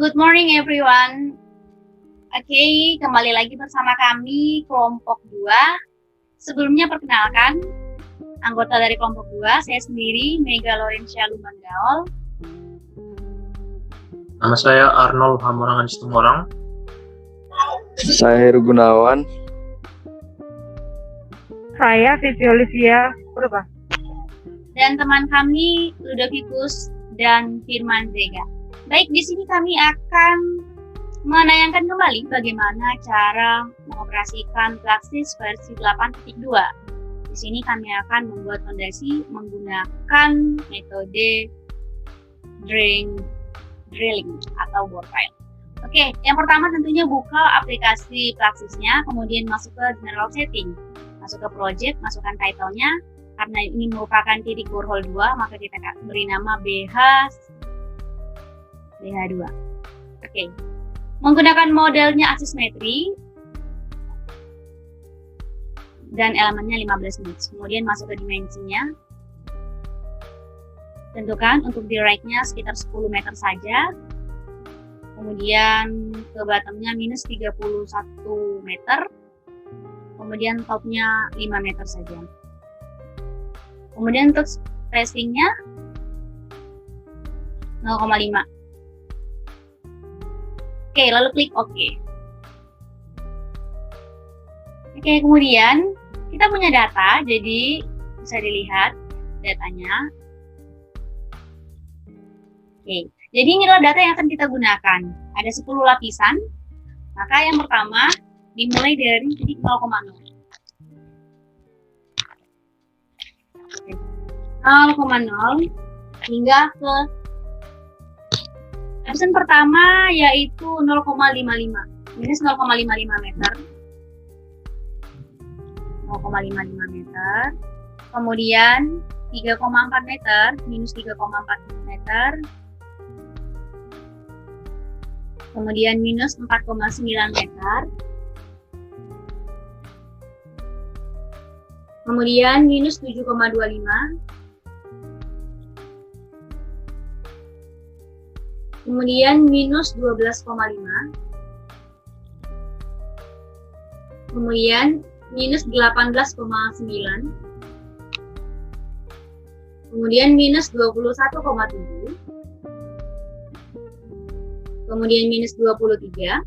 Good morning everyone. Oke, kembali lagi bersama kami kelompok 2. Sebelumnya perkenalkan, anggota dari kelompok 2, saya sendiri Mega Laurencia Lumbangaol. Nama saya Arnold Hamorangan Situmorang. Saya Heru Gunawan. Saya Vivi Olivia Purba. Dan teman kami Ludovicus dan Firman Zega. Baik, di sini kami akan menayangkan kembali bagaimana cara mengoperasikan Fluxsys versi 8.2. Di sini kami akan membuat fondasi menggunakan metode drilling atau bore file. Oke, yang pertama tentunya buka aplikasi Fluxsys-nya, kemudian masuk ke general setting, masuk ke project, masukkan title-nya. Karena ini merupakan titik borehole 2, maka kita beri nama BH2. Oke. Menggunakan modelnya asimetri dan elemennya 15 nits. Kemudian masuk ke dimensinya. Tentukan untuk di right-nya sekitar 10 meter saja. Kemudian ke bottom-nya minus 31 meter. Kemudian top-nya 5 meter saja. Kemudian untuk spacing-nya 0,5. Oke, lalu klik OK. Oke, kemudian kita punya data, jadi bisa dilihat datanya. Oke, jadi inilah data yang akan kita gunakan. Ada 10 lapisan, maka yang pertama dimulai dari titik 0,0. 0,0 hingga ke lapisan pertama yaitu 0,55 minus 0,55 meter 0,55 meter, kemudian 3,4 meter minus 3,4 meter, kemudian minus 4,9 meter, kemudian minus 7,25, kemudian minus 12,5, kemudian minus 18,9, kemudian minus 21,7, kemudian minus 23,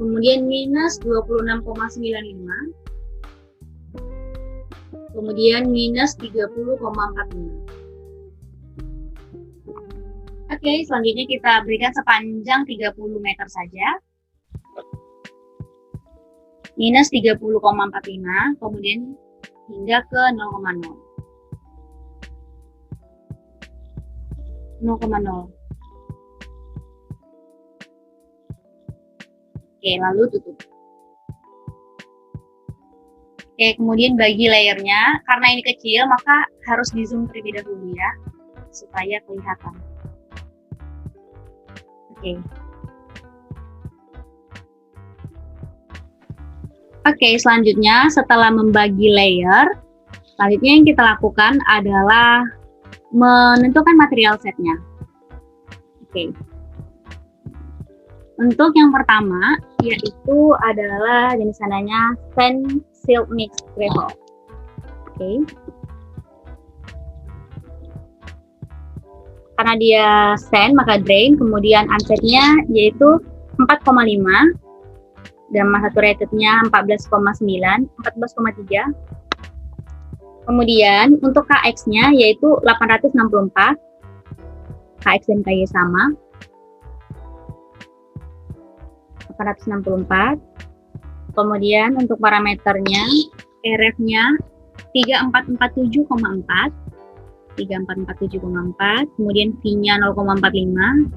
kemudian minus 26,95, kemudian minus 30,45. Oke, selanjutnya kita berikan sepanjang 30 meter saja. Minus 30,45, kemudian hingga ke 0,0. 0,0. Oke, lalu tutup. Oke, kemudian bagi layernya, karena ini kecil, maka harus di zoom terlebih dahulu ya, supaya kelihatan. Oke, selanjutnya setelah membagi layer, selanjutnya yang kita lakukan adalah menentukan material setnya. Oke. Untuk yang pertama, yaitu adalah jenis tandanya sand silt mix gravel. Oke. Karena dia sand, maka drain, kemudian unsetnya yaitu 4,5, dan saturated-nya 14,9, 14,3. Kemudian untuk KX-nya yaitu 864, KX dan KY sama, 864. Kemudian untuk parameternya, RF-nya 3447,4, 3447,4, kemudian V-nya 0,45,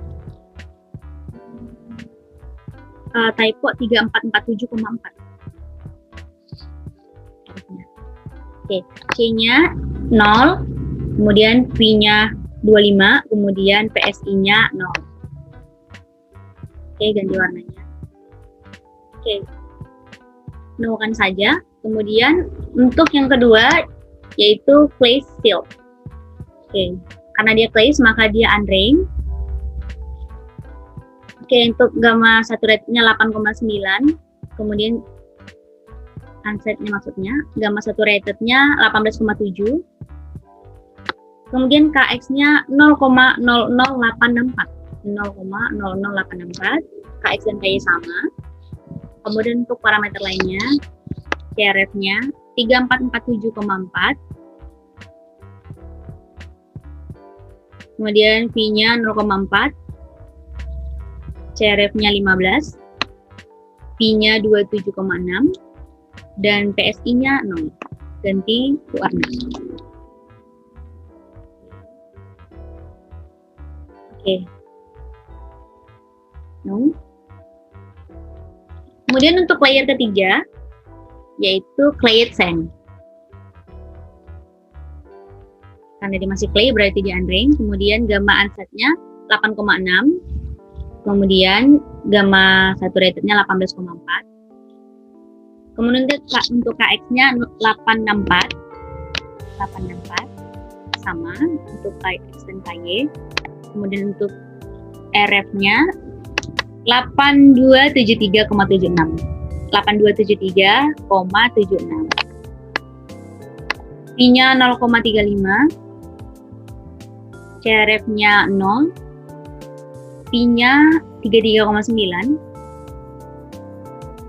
typo 3447,4. Oke, C-nya 0, kemudian V-nya 25, kemudian PSI-nya 0. Oke, ganti warnanya. Oke, menemukan saja. Kemudian untuk yang kedua yaitu place silt. Oke, karena dia place maka dia undrain. Oke, untuk gamma saturated-nya 8,9, kemudian unset-nya maksudnya, gamma saturated-nya 18,7, kemudian Kx-nya 0,00864, 0,00864, Kx dan Ky sama. Kemudian untuk parameter lainnya, CRF-nya 3447,4, kemudian V-nya 0,4, CRF-nya 15, P-nya 27,6, dan PSI-nya 0. Ganti warna. Oke. No. Kemudian untuk layer ketiga, yaitu clayed sand. Karena dia masih clay, berarti dia undrained. Kemudian gamma unset-nya 8,6. Kemudian gamma saturated-nya 18,4. Kemudian untuk Kx-nya 864 sama untuk Kx dan Ky. Kemudian untuk RF-nya 8273,76, 8273,76. P-nya 0,35, CRF-nya 0, P-nya 33,9,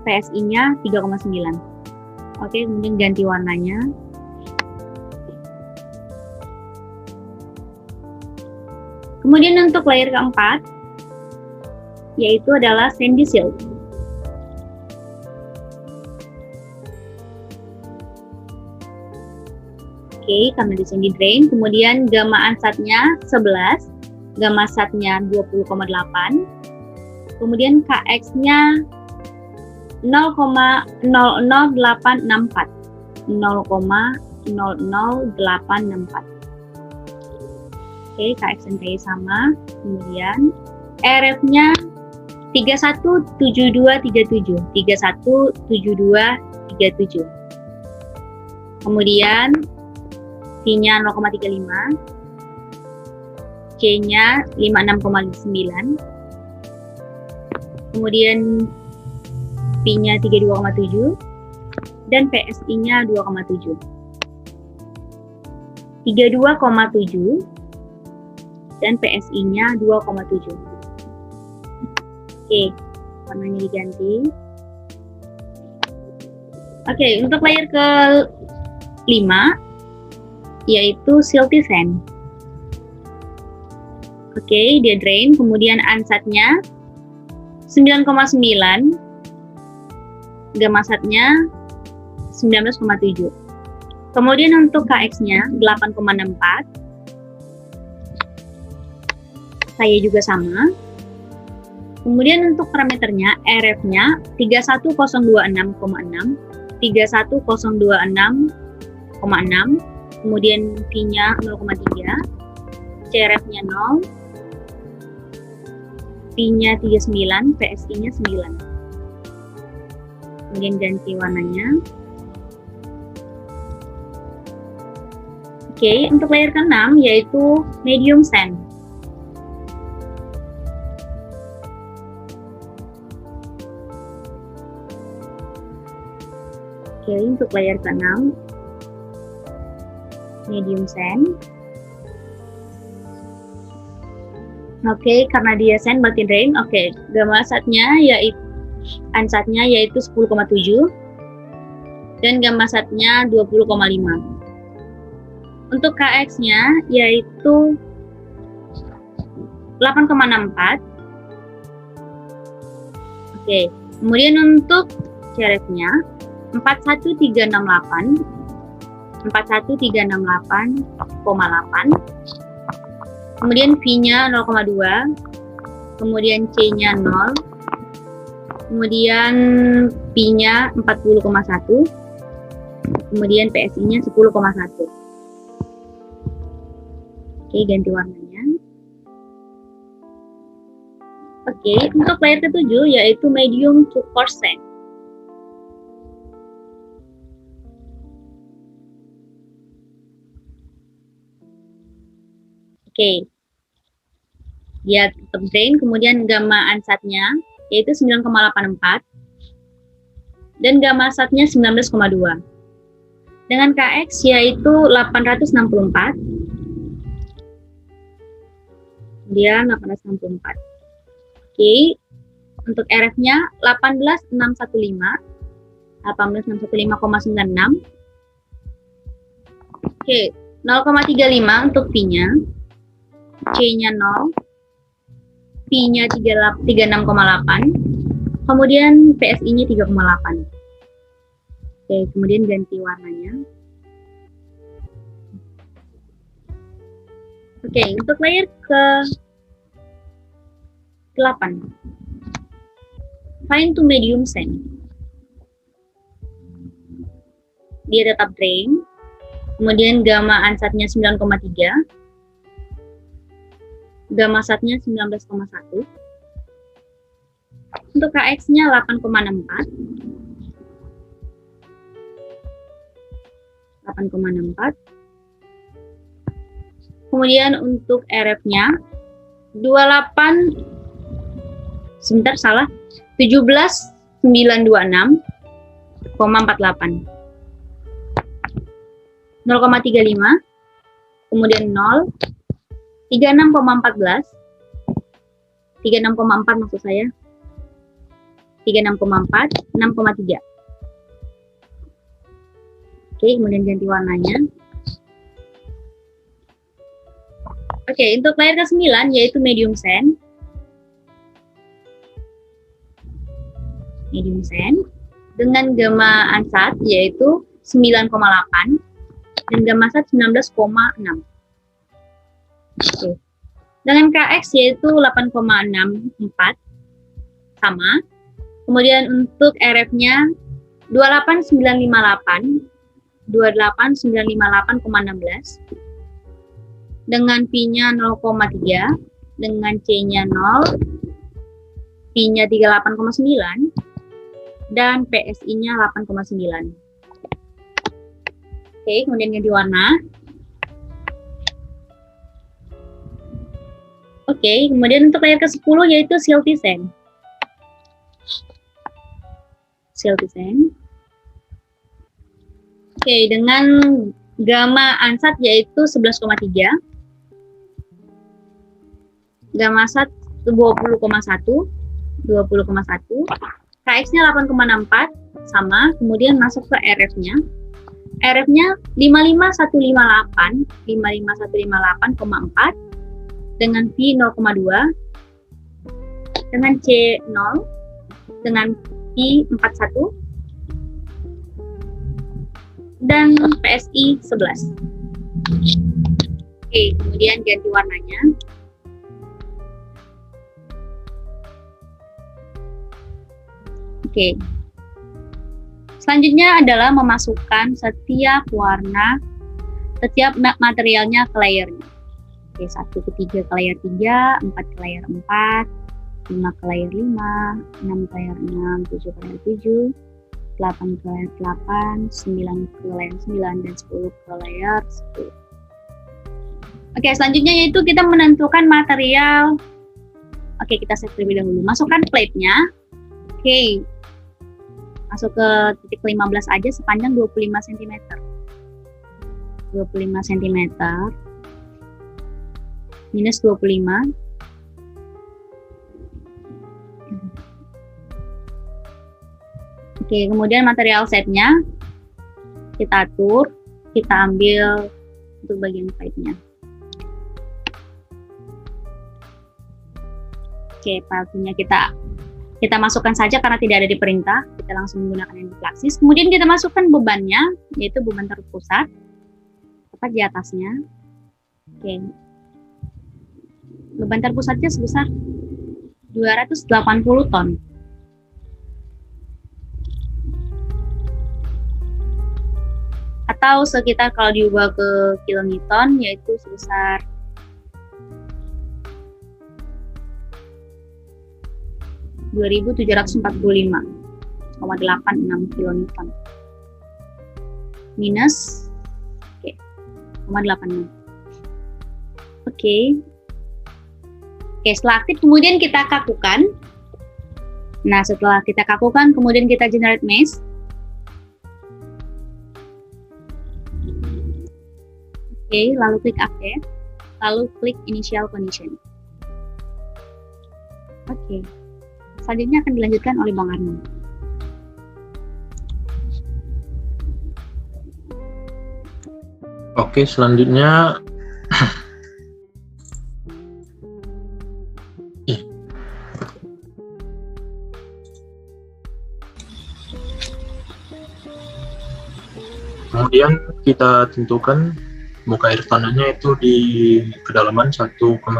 PSI-nya 3,9. Oke, kemudian ganti warnanya. Kemudian untuk layer keempat, yaitu adalah sandy silt. Oke, karena di sandy drain, kemudian gamma unsatnya 11, gamma satnya 20,8, kemudian Kx-nya 0,00864, 0,00864. Oke, Kx dan Ky sama. Kemudian RF-nya 317237, 317237. Kemudian P-nya 0,35, C-nya 56,9, kemudian P-nya 32,7, dan PSI-nya 2,7. 32,7 dan PSI-nya 2,7. Oke, warnanya diganti. Oke, untuk layer ke-5 yaitu silty sand. Oke, dia drain, kemudian unsatnya 9,9, gamma satnya 19,7. Kemudian untuk Kx-nya 8,64, saya juga sama. Kemudian untuk parameternya, RF-nya 31026,6, 31026,6, kemudian V-nya 0,3, CRF-nya 0, P-nya 39, PSI-nya 9. Kemudian ganti warnanya. Oke, untuk layer ke-6 yaitu medium sand. Oke, untuk layer ke-6 medium sand. Oke, karena dia sand berarti drain. Oke, gamma satnya yaitu unsatnya yaitu 10,7 dan gamma satnya 20,5. Untuk Kx-nya yaitu 8,64. Oke, kemudian untuk CRF-nya 41368, 41368,8. Kemudian V-nya 0,2, kemudian C-nya 0, kemudian P-nya 40,1, kemudian PSI-nya 10,1. Oke, ganti warnanya. Oke, untuk layer ke-7 yaitu medium to coarse sand. Oke. dia tetap drain, kemudian gamma ansatnya yaitu 9,84 dan gamma ansatnya 19,2. Dengan Kx yaitu 864. Kemudian 864. Oke. Untuk RF-nya 18615. 18615,96. Oke, 0,35 untuk P-nya. C-nya 0. P-nya 36,8. Kemudian PSI-nya 3,8. Oke, kemudian ganti warnanya. Oke, untuk layer ke 8. Find to medium sand. Dia tetap drain. Kemudian gamma ansatnya 9,3. Gamma satnya 19,1. Untuk Kx-nya 8,64. 8,64. Kemudian untuk RF-nya 17.926,48. 0,35. Kemudian 0. 36,14. 36,4 maksud saya. 36,4, 6,3. Oke, kemudian ganti warnanya. Oke, untuk layer ke-9 yaitu medium sand. Medium sand dengan gamma ansat yaitu 9,8 dan gamma sat 19,6. Oke. Dengan Kx yaitu 8,64 sama. Kemudian untuk RF-nya 28958 28958,16 dengan P-nya 0,3 dengan C-nya 0, P-nya 38,9 dan PSI-nya 8,9. Oke, kemudian ganti warna. Oke, kemudian untuk layer ke-10 yaitu silty sand. Silty sand. Oke, dengan gamma ansat yaitu 11,3. Gamma sat 20,1. Kx-nya 8,64 sama, kemudian masuk ke RF-nya. RF-nya 55158, 55158,4 dengan P 0,2, dengan C 0, dengan P 41 dan PSI 11. Oke, kemudian ganti warnanya. Oke. Selanjutnya adalah memasukkan setiap warna, setiap materialnya ke layernya. Oke, 1 ke 3 ke layer 3, 4 ke layer 4, 5 ke layer 5, 6 ke layer 6, 7 ke layer 7, 8 ke layer 8, 9 ke layer 9, dan 10 ke layer 10. Oke, selanjutnya yaitu kita menentukan material. Oke, kita set terlebih dahulu. Masukkan plate-nya. Oke. Masuk ke titik 15 aja sepanjang 25 cm. 25 cm. Minus 25. Oke, kemudian material setnya kita atur, kita ambil untuk bagian plate-nya. Oke, plate-nya kita masukkan saja karena tidak ada di perintah, kita langsung menggunakan yang flaksis. Kemudian kita masukkan bebannya, yaitu beban terpusat, tepat di atasnya. Oke, beban terpusatnya sebesar 280 ton. Atau sekitar kalau diubah ke kilonewton, yaitu sebesar 2745,86 kilonewton minus 0,86. Oke. Oke, setelah aktif kemudian kita kakukan. Nah, setelah kita kakukan kemudian kita generate mesh. Oke, lalu klik update, lalu klik initial condition. Oke, selanjutnya akan dilanjutkan oleh Bang Arno. Oke, selanjutnya kemudian kita tentukan muka air tanahnya itu di kedalaman 1,35.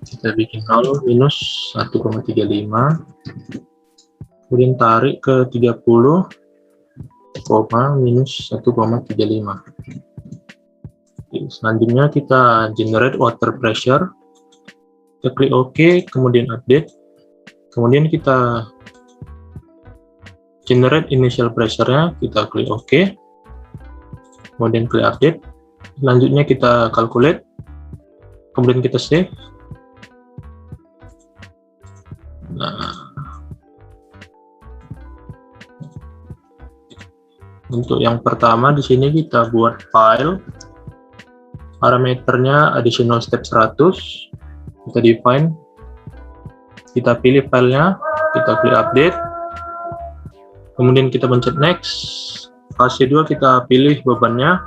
Kita bikin 0 minus 1,35, kemudian tarik ke 30, minus 1,35. Selanjutnya kita generate water pressure. Kita klik OK, kemudian update. Kemudian kita generate initial pressure-nya, kita klik OK. Kemudian klik update. Selanjutnya kita calculate. Kemudian kita save. Nah, untuk yang pertama di sini kita buat file. Parameternya additional step 100. Kita define. Kita pilih filenya, kita klik update, kemudian kita pencet next. Fase 2 kita pilih bebannya,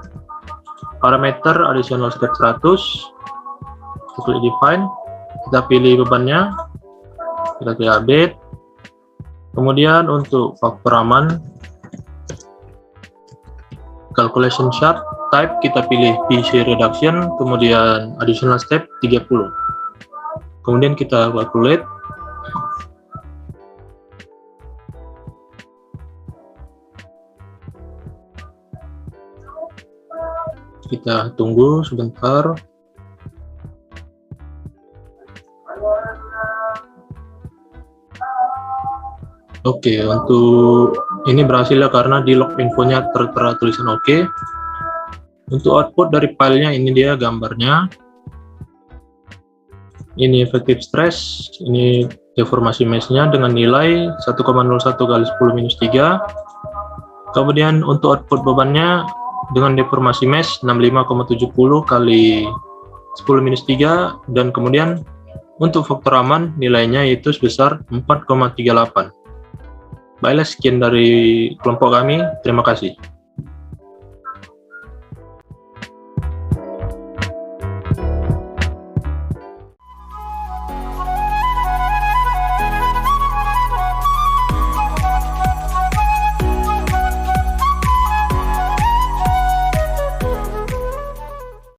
parameter additional step 100, kita klik define, kita pilih bebannya, kita klik update. Kemudian untuk faktor aman, calculation chart type kita pilih PC reduction, kemudian additional step 30. Kemudian kita calculate. Kita tunggu sebentar. Oke, untuk ini berhasil ya karena di log infonya tertera tulisan oke. Untuk output dari filenya ini dia gambarnya. Ini efektif stress, ini deformasi meshnya dengan nilai 1,01 kali 10 minus 3. Kemudian untuk output bebannya dengan deformasi mesh 65,70 kali 10 minus 3, dan kemudian untuk faktor aman nilainya yaitu sebesar 4,38. Baiklah, sekian dari kelompok kami. Terima kasih.